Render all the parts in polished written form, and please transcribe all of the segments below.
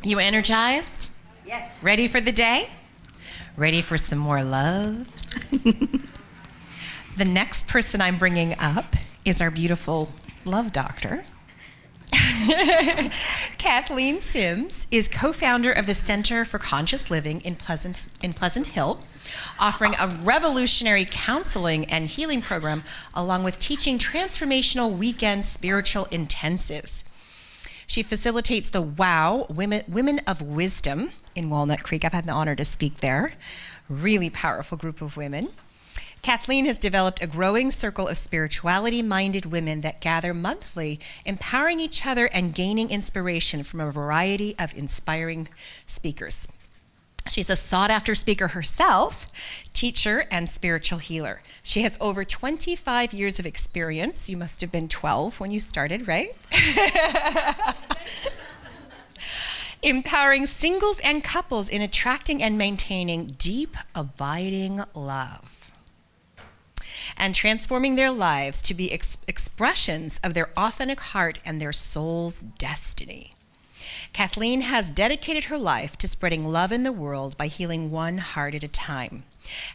You energized? Yes. Ready for the day? Ready for some more love? The next person I'm bringing up is our beautiful love doctor. Kathleen Sims is co-founder of the Center for Conscious Living in Pleasant Hill, offering a revolutionary counseling and healing program along with teaching transformational weekend spiritual intensives. She facilitates the WOW Women of Wisdom in Walnut Creek. I've had the honor to speak there. Really powerful group of women. Kathleen has developed a growing circle of spirituality-minded women that gather monthly, empowering each other and gaining inspiration from a variety of inspiring speakers. She's a sought-after speaker herself, teacher, and spiritual healer. She has over 25 years of experience. You must have been 12 when you started, right? Empowering singles and couples in attracting and maintaining deep, abiding love, and transforming their lives to be expressions of their authentic heart and their soul's destiny. Kathleen has dedicated her life to spreading love in the world by healing one heart at a time.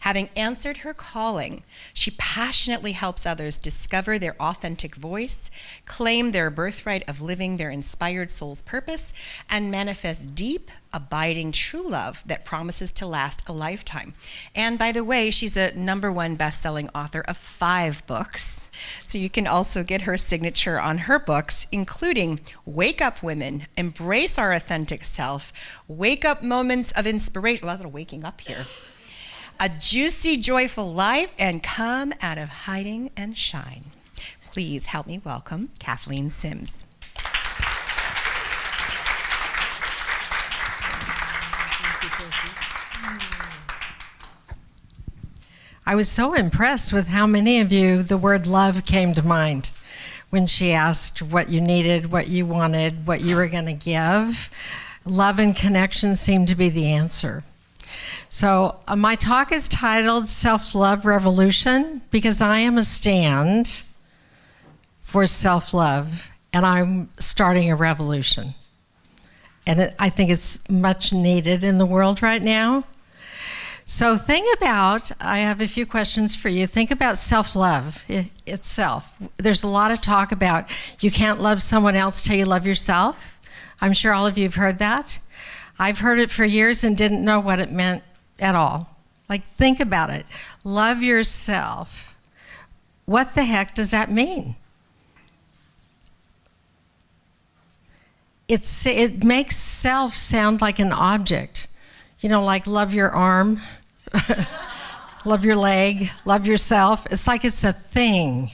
Having answered her calling, she passionately helps others discover their authentic voice, claim their birthright of living their inspired soul's purpose, and manifest deep, abiding true love that promises to last a lifetime. And by the way, she's a #1 best-selling author of 5 books. So you can also get her signature on her books, including Wake Up Women, Embrace Our Authentic Self, Wake Up Moments of Inspiration, a lot of waking up here, A Juicy, Joyful Life, and Come Out of Hiding and Shine. Please help me welcome Kathleen Sims. I was so impressed with how many of you the word love came to mind when she asked what you needed, what you wanted, what you were going to give. Love and connection seemed to be the answer. So my talk is titled Self-Love Revolution because I am a stand for self-love and I'm starting a revolution. And I think it's much needed in the world right now. So I have a few questions for you. Think about self-love itself. There's a lot of talk about you can't love someone else till you love yourself. I'm sure all of you have heard that. I've heard it for years and didn't know what it meant at all. Like, think about it. Love yourself. What the heck does that mean? It makes self sound like an object. You know, like love your arm, love your leg, love yourself. It's like it's a thing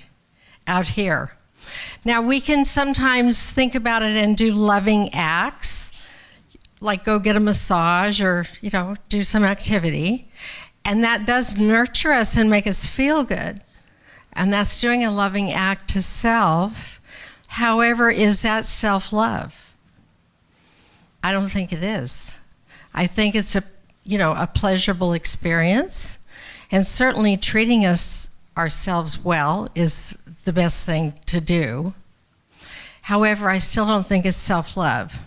out here. Now, we can sometimes think about it and do loving acts, like go get a massage or, do some activity. And that does nurture us and make us feel good. And that's doing a loving act to self. However, is that self-love? I don't think it is. I think it's a pleasurable experience, and certainly treating ourselves well is the best thing to do. However, I still don't think it's self-love.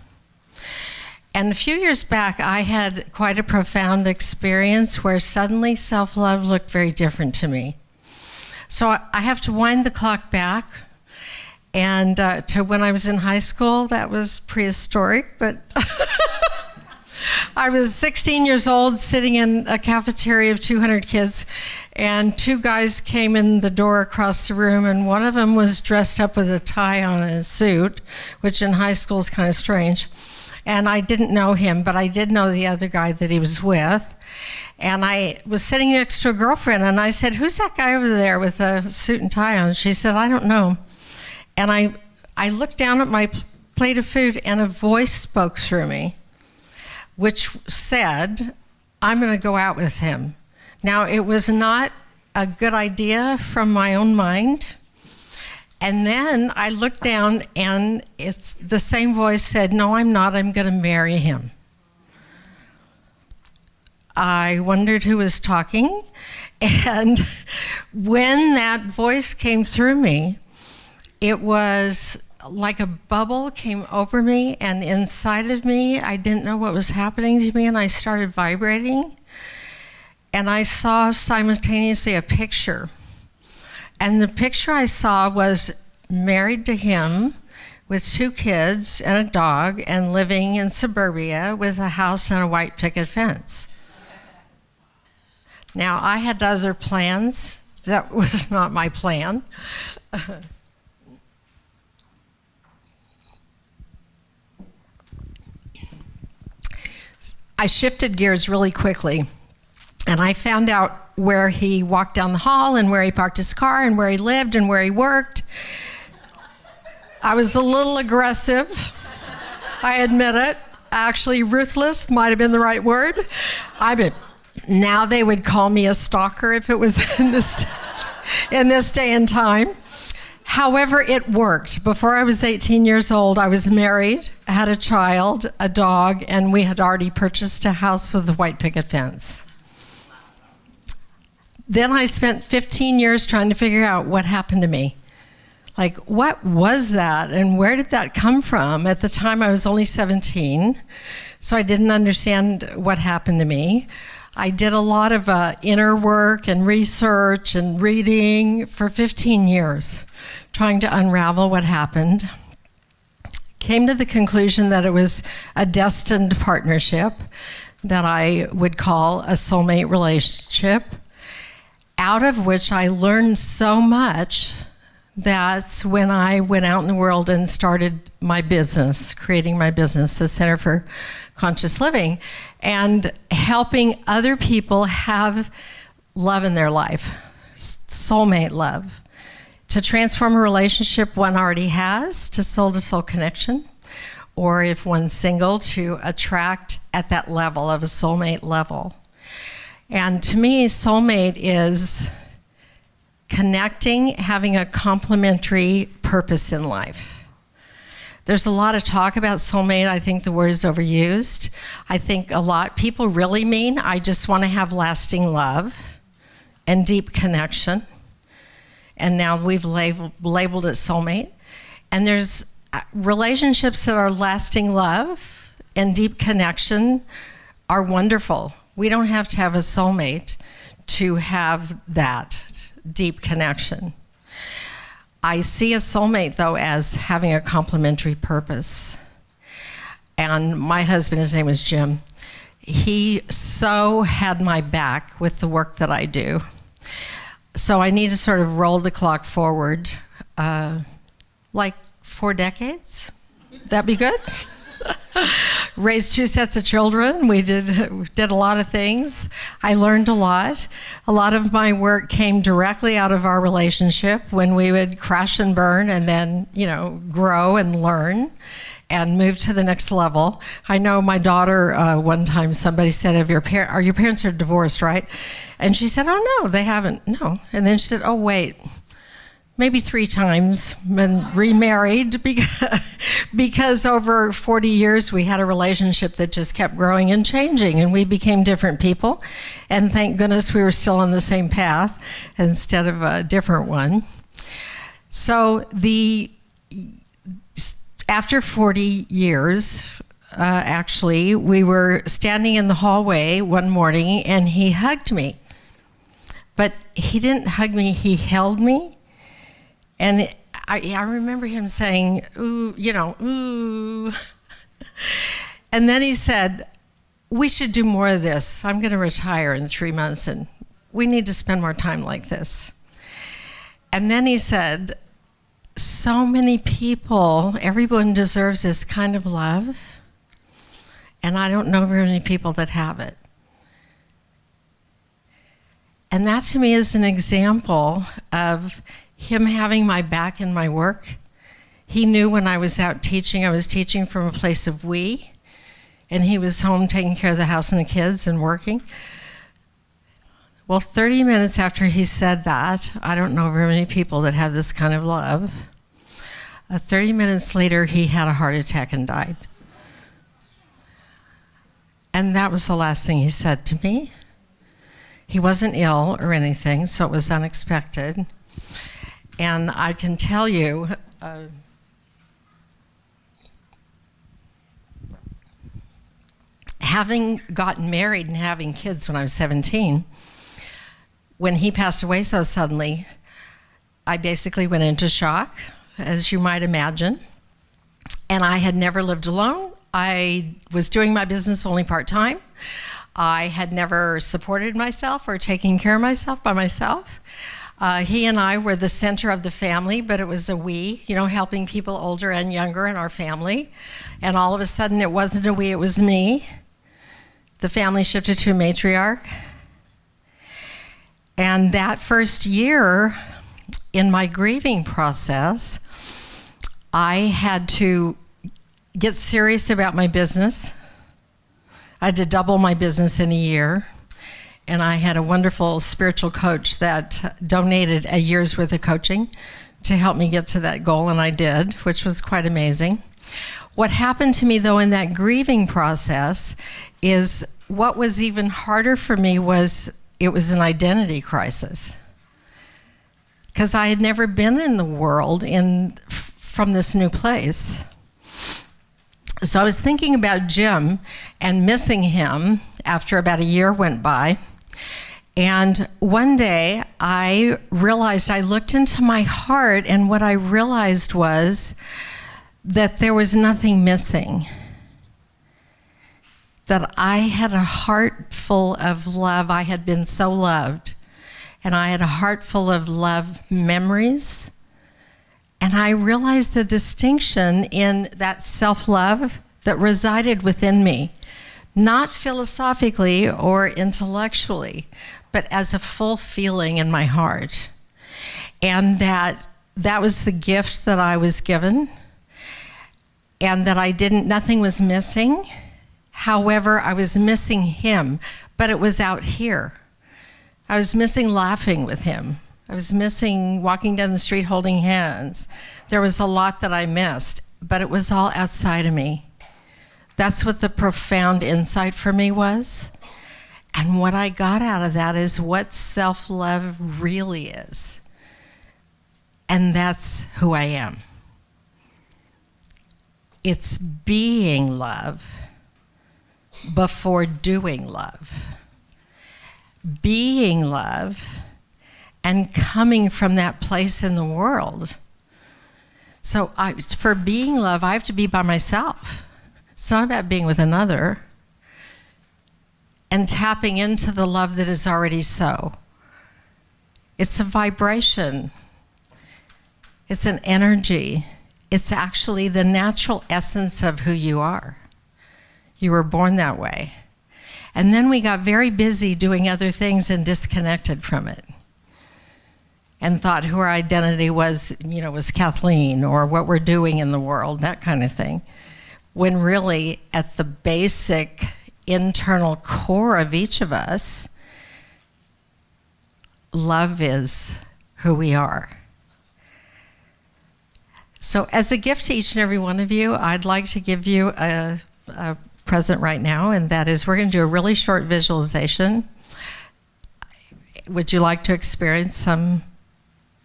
And a few years back, I had quite a profound experience where suddenly self-love looked very different to me. So I have to wind the clock back and to when I was in high school. That was prehistoric, but I was 16 years old, sitting in a cafeteria of 200 kids, and 2 guys came in the door across the room, and one of them was dressed up with a tie on and a suit, which in high school is kind of strange. And I didn't know him, but I did know the other guy that he was with. And I was sitting next to a girlfriend, and I said, "Who's that guy over there with a suit and tie on?" She said, "I don't know." And I looked down at my plate of food, and a voice spoke through me, which said, "I'm going to go out with him." Now, it was not a good idea from my own mind. And then I looked down, and the same voice said, "No, I'm not. I'm going to marry him." I wondered who was talking, and when that voice came through me, it was like a bubble came over me, and inside of me, I didn't know what was happening to me, and I started vibrating. And I saw simultaneously a picture. And the picture I saw was married to him with 2 kids and a dog and living in suburbia with a house and a white picket fence. Now, I had other plans. That was not my plan. I shifted gears really quickly, and I found out where he walked down the hall and where he parked his car and where he lived and where he worked. I was a little aggressive. I admit it. Actually, ruthless might have been the right word. Now they would call me a stalker if it was in this day and time. However, it worked. Before I was 18 years old, I was married, had a child, a dog, and we had already purchased a house with a white picket fence. Then I spent 15 years trying to figure out what happened to me. Like, what was that, and where did that come from? At the time, I was only 17, so I didn't understand what happened to me. I did a lot of inner work and research and reading for 15 years, trying to unravel what happened. Came to the conclusion that it was a destined partnership that I would call a soulmate relationship, out of which I learned so much. That's when I went out in the world and started my business, creating my business, the Center for Conscious Living, and helping other people have love in their life, soulmate love, to transform a relationship one already has to soul-to-soul connection, or if one's single, to attract at that level of a soulmate level. And to me, soulmate is connecting, having a complementary purpose in life. There's a lot of talk about soulmate. I think the word is overused. I think a lot people really mean, I just want to have lasting love and deep connection. And now we've labeled it soulmate. And there's relationships that are lasting love and deep connection are wonderful. We don't have to have a soulmate to have that deep connection. I see a soulmate, though, as having a complementary purpose. And my husband, his name was Jim, he so had my back with the work that I do. So I need to sort of roll the clock forward, like 4 decades. That'd be good? Raised 2 sets of children. We did a lot of things. I learned a lot. A lot of my work came directly out of our relationship when we would crash and burn and then, grow and learn and move to the next level. I know my daughter, one time somebody said, your parents are divorced, right? And she said, oh, no, they haven't. No. And then she said, oh, wait. Maybe 3 times, been remarried because over 40 years we had a relationship that just kept growing and changing, and we became different people. And thank goodness we were still on the same path instead of a different one. So after 40 years, actually, we were standing in the hallway one morning, and he hugged me. But he didn't hug me, he held me. And I remember him saying, ooh, ooh. And then he said, we should do more of this. I'm going to retire in 3 months, and we need to spend more time like this. And then he said, so many people, everyone deserves this kind of love, and I don't know very many people that have it. And that to me is an example of him having my back in my work. He knew when I was out teaching, I was teaching from a place of we, and he was home taking care of the house and the kids and working. Well, 30 minutes after he said that, I don't know very many people that have this kind of love. 30 minutes later, he had a heart attack and died. And that was the last thing he said to me. He wasn't ill or anything, so it was unexpected. And I can tell you, having gotten married and having kids when I was 17, when he passed away so suddenly, I basically went into shock, as you might imagine. And I had never lived alone. I was doing my business only part-time. I had never supported myself or taken care of myself by myself. He and I were the center of the family, but it was a we, helping people older and younger in our family. And all of a sudden, it wasn't a we, it was me. The family shifted to a matriarch. And that first year in my grieving process, I had to get serious about my business. I had to double my business in a year. And I had a wonderful spiritual coach that donated a year's worth of coaching to help me get to that goal, and I did, which was quite amazing. What happened to me, though, in that grieving process is what was even harder for me was it was an identity crisis. Because I had never been in the world from this new place. So I was thinking about Jim and missing him after about a year went by. And one day I realized, I looked into my heart, and what I realized was that there was nothing missing. That I had a heart full of love. I had been so loved. And I had a heart full of love memories. And I realized the distinction in that self-love that resided within me, not philosophically or intellectually, but as a full feeling in my heart. And that was the gift that I was given, and that nothing was missing. However, I was missing him, but it was out here. I was missing laughing with him. I was missing walking down the street holding hands. There was a lot that I missed, but it was all outside of me. That's what the profound insight for me was. And what I got out of that is what self-love really is. And that's who I am. It's being love before doing love. Being love and coming from that place in the world. So for being love, I have to be by myself. It's not about being with another. And tapping into the love that is already so. It's a vibration. It's an energy. It's actually the natural essence of who you are. You were born that way. And then we got very busy doing other things and disconnected from it. And thought who our identity was, was Kathleen, or what we're doing in the world, that kind of thing. When really, at the basic internal core of each of us, love is who we are. So as a gift to each and every one of you, I'd like to give you a present right now, and that is we're going to do a really short visualization. Would you like to experience some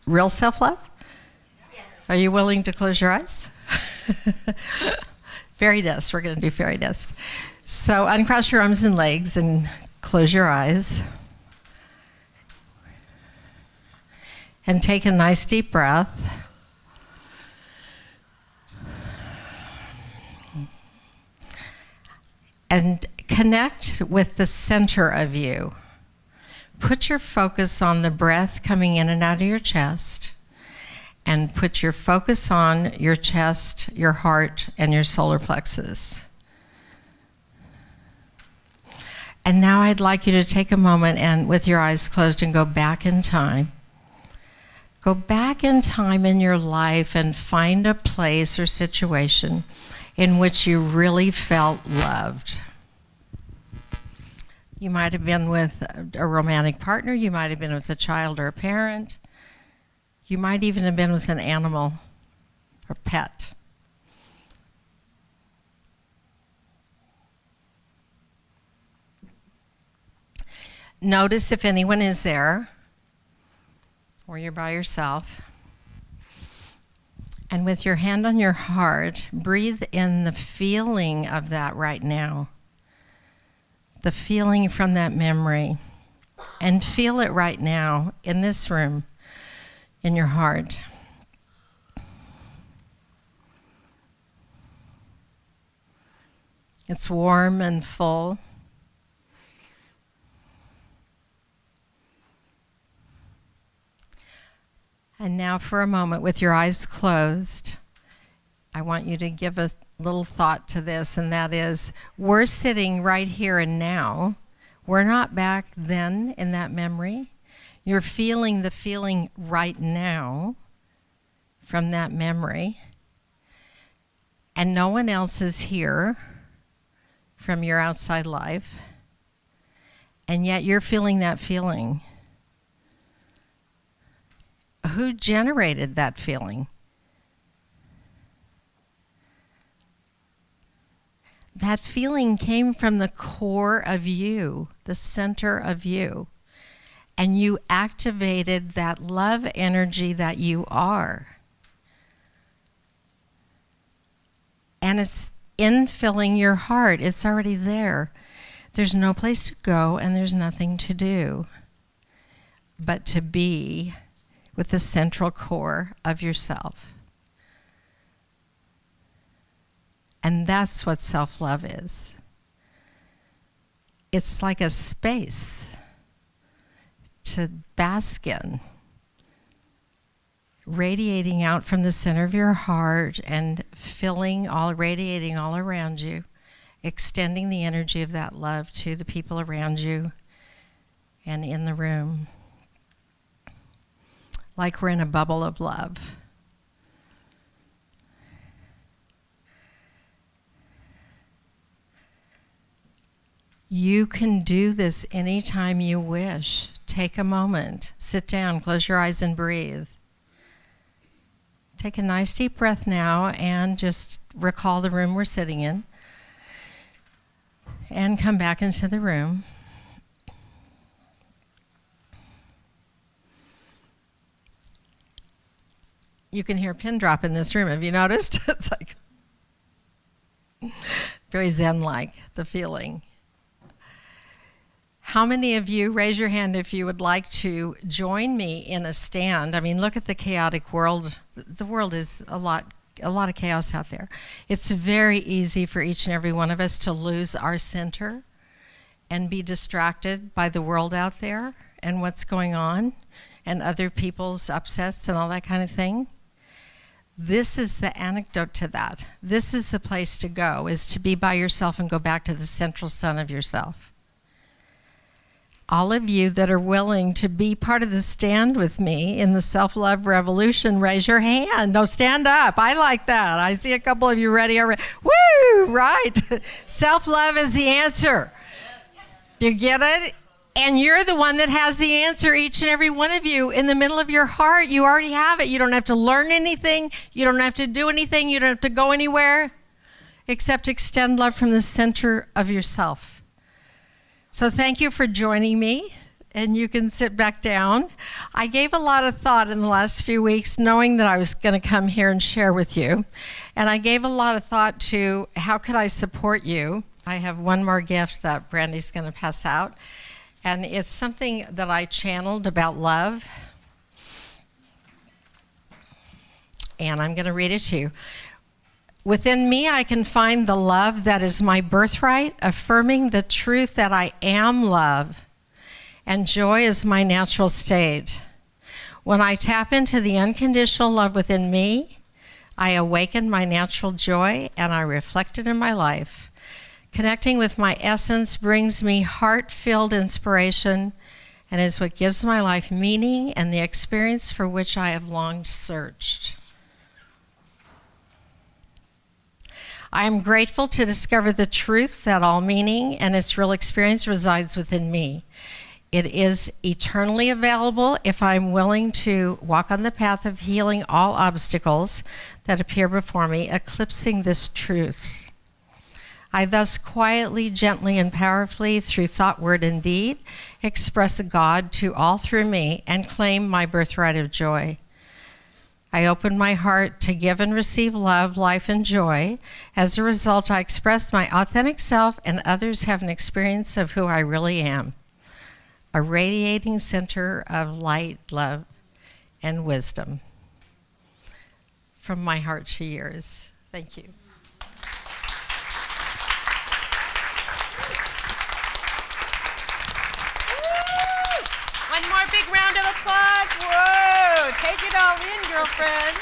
real self-love? Yes. Are you willing to close your eyes? Fairy dust. We're going to do fairy dust. So uncross your arms and legs and close your eyes. And take a nice deep breath. And connect with the center of you. Put your focus on the breath coming in and out of your chest, and put your focus on your chest, your heart, and your solar plexus. And now I'd like you to take a moment and with your eyes closed and go back in time. Go back in time in your life and find a place or situation in which you really felt loved. You might have been with a romantic partner, you might have been with a child or a parent, you might even have been with an animal or pet. Notice if anyone is there, or you're by yourself. And with your hand on your heart, breathe in the feeling of that right now. the feeling from that memory, and feel it right now in this room, in your heart. It's warm and full. And now for a moment, with your eyes closed, I want you to give a little thought to this, and that is, we're sitting right here and now. We're not back then in that memory. You're feeling the feeling right now from that memory. And no one else is here from your outside life. And yet you're feeling that feeling. Who generated that feeling? That feeling came from the core of you, the center of you. And you activated that love energy that you are. And it's infilling your heart. It's already there. There's no place to go and there's nothing to do but to be with the central core of yourself. And that's what self-love is. It's like a space to bask in, radiating out from the center of your heart and radiating all around you, extending the energy of that love to the people around you and in the room, like we're in a bubble of love. You can do this anytime you wish. Take a moment, sit down, close your eyes and breathe. Take a nice deep breath now and just recall the room we're sitting in. And come back into the room. You can hear a pin drop in this room. Have you noticed? It's like very Zen-like, the feeling. How many of you, raise your hand if you would like to join me in a stand? I mean, look at the chaotic world. The world is a lot of chaos out there. It's very easy for each and every one of us to lose our center and be distracted by the world out there and what's going on and other people's upsets and all that kind of thing. This is the antidote to that. This is the place to go, is to be by yourself and go back to the central sun of yourself. All of you that are willing to be part of the stand with me in the self-love revolution, raise your hand. No, stand up. I like that. I see a couple of you ready already. Woo, right. Self-love is the answer. You get it? And you're the one that has the answer, each and every one of you. In the middle of your heart, you already have it. You don't have to learn anything. You don't have to do anything. You don't have to go anywhere except extend love from the center of yourself. So thank you for joining me, and you can sit back down. I gave a lot of thought in the last few weeks, knowing that I was going to come here and share with you. And I gave a lot of thought to how could I support you. I have one more gift that Brandy's going to pass out. And it's something that I channeled about love. And I'm going to read it to you. Within me, I can find the love that is my birthright, affirming the truth that I am love, and joy is my natural state. When I tap into the unconditional love within me, I awaken my natural joy, and I reflect it in my life. Connecting with my essence brings me heart-filled inspiration and is what gives my life meaning and the experience for which I have long searched. I am grateful to discover the truth that all meaning and its real experience resides within me. It is eternally available if I'm willing to walk on the path of healing all obstacles that appear before me, eclipsing this truth. I thus quietly, gently, and powerfully, through thought, word, and deed, express God to all through me and claim my birthright of joy. I opened my heart to give and receive love, life, and joy. As a result, I expressed my authentic self, and others have an experience of who I really am. A radiating center of light, love, and wisdom. From my heart to yours. Thank you. One more big round of applause. Whoa, take it all in, girlfriend.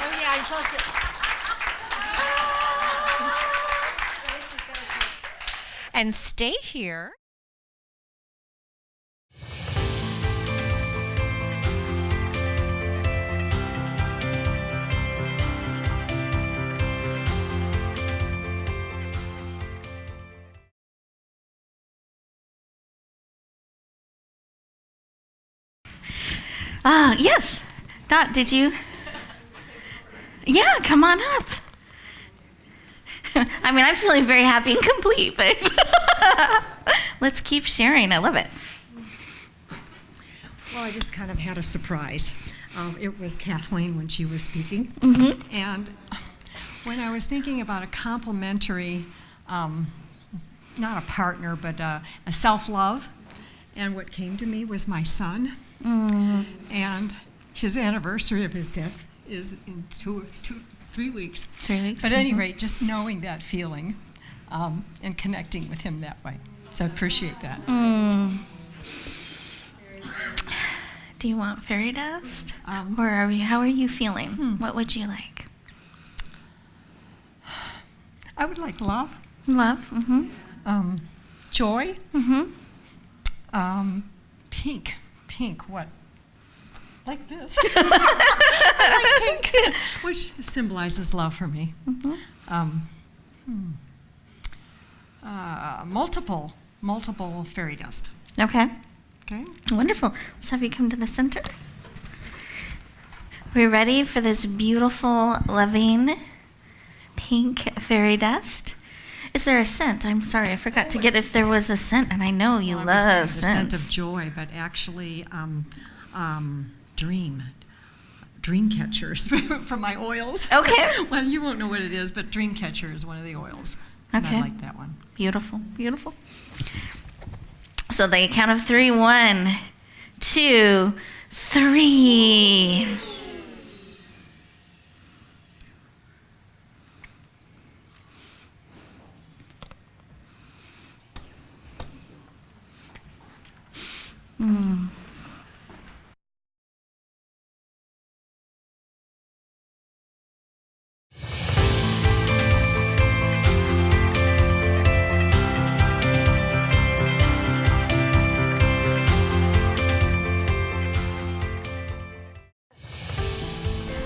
Oh yeah, I'm supposed to. And stay here. Yes. Dot, did you? Yeah, come on up. I mean, I'm feeling very happy and complete, but let's keep sharing. I love it. Well, I just kind of had a surprise. It was Kathleen when she was speaking. Mm-hmm. And when I was thinking about a complimentary, not a partner, but a self-love, and what came to me was my son. Mm. And his anniversary of his death is in 3 weeks. 3 weeks. But at any rate, just knowing that feeling and connecting with him that way. So I appreciate that. Mm. Do you want fairy dust? Or how are you feeling? What would you like? I would like love, Love. Mm-hmm. joy, Mm-hmm. pink, what? Like this. I like pink, which symbolizes love for me. Multiple fairy dust. Okay. Okay. Wonderful. Let's have you come to the center. We're ready for this beautiful, loving, pink fairy dust. Is there a scent? I'm sorry, I forgot to get if there was a scent, and I know you Well, I was love saying the scent scents. of joy, but actually, dream catchers from my oils. Okay. Well, you won't know what it is, but dream catcher is one of the oils. And Okay. I like that one. Beautiful, beautiful. So the count of 3, 1, 2, 3. Mm.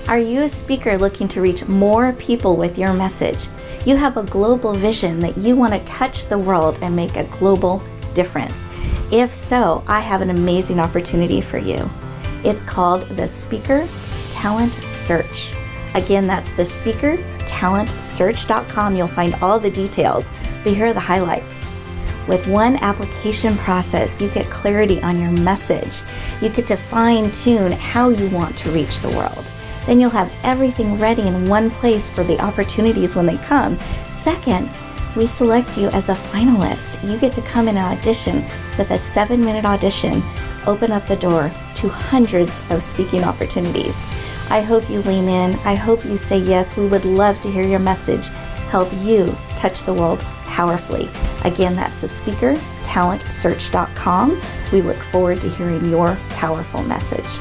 Are you a speaker looking to reach more people with your message? You have a global vision that you want to touch the world and make a global difference. If so, I have an amazing opportunity for you. It's called the Speaker Talent Search. Again, that's the speakertalentsearch.com. You'll find all the details, but here are the highlights. With one application process, you get clarity on your message. You get to fine-tune how you want to reach the world. Then you'll have everything ready in one place for the opportunities when they come. Second, we select you as a finalist. You get to come in and audition with a 7-minute audition, open up the door to hundreds of speaking opportunities. I hope you lean in. I hope you say yes. We would love to hear your message. Help you touch the world powerfully. Again, that's the speakertalentsearch.com. We look forward to hearing your powerful message.